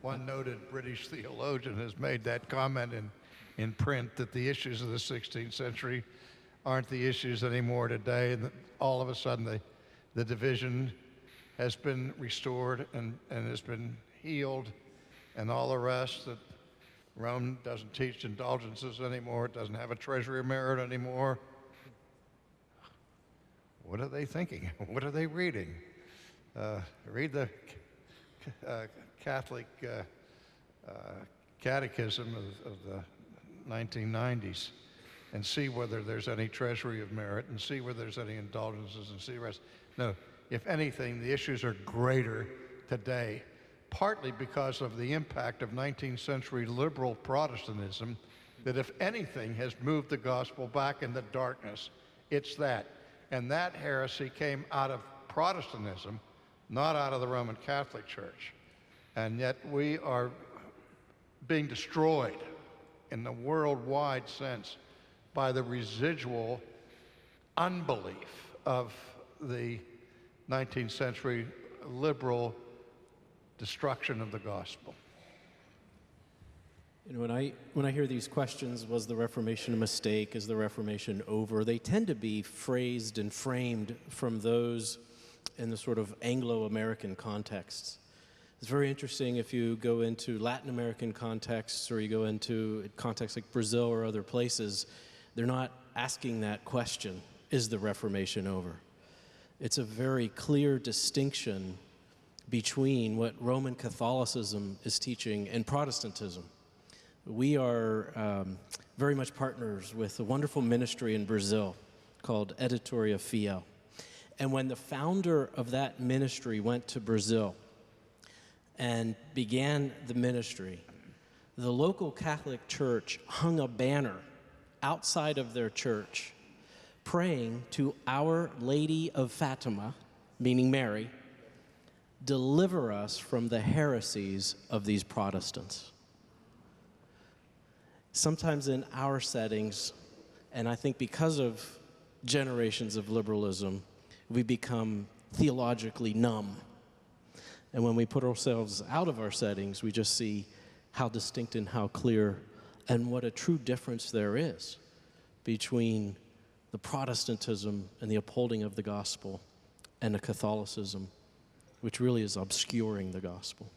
One noted British theologian has made that comment in print that the issues of the 16th century aren't the issues anymore today, and that all of a sudden the division has been restored and has been healed, and all the rest, that Rome doesn't teach indulgences anymore, it doesn't have a treasury of merit anymore. What are they thinking? What are they reading? Read the Catholic Catechism of the 1990s and see whether there's any treasury of merit and see whether there's any indulgences and see the rest. No, if anything, the issues are greater today, partly because of the impact of 19th century liberal Protestantism, that if anything has moved the gospel back into darkness, it's that. And that heresy came out of Protestantism, not out of the Roman Catholic Church. And yet we are being destroyed in the worldwide sense by the residual unbelief of the 19th century liberal destruction of the gospel. You know, when I hear these questions, was the Reformation a mistake? Is the Reformation over? They tend to be phrased and framed from those in the sort of Anglo-American contexts. It's very interesting if you go into Latin American contexts or you go into contexts like Brazil or other places, they're not asking that question, is the Reformation over? It's a very clear distinction between what Roman Catholicism is teaching and Protestantism. We are very much partners with a wonderful ministry in Brazil called Editoria Fiel. And when the founder of that ministry went to Brazil and began the ministry, the local Catholic Church hung a banner outside of their church praying to Our Lady of Fatima, meaning Mary, deliver us from the heresies of these Protestants. Sometimes in our settings, and I think because of generations of liberalism, we become theologically numb. And when we put ourselves out of our settings, we just see how distinct and how clear and what a true difference there is between the Protestantism and the upholding of the gospel and the Catholicism, which really is obscuring the gospel.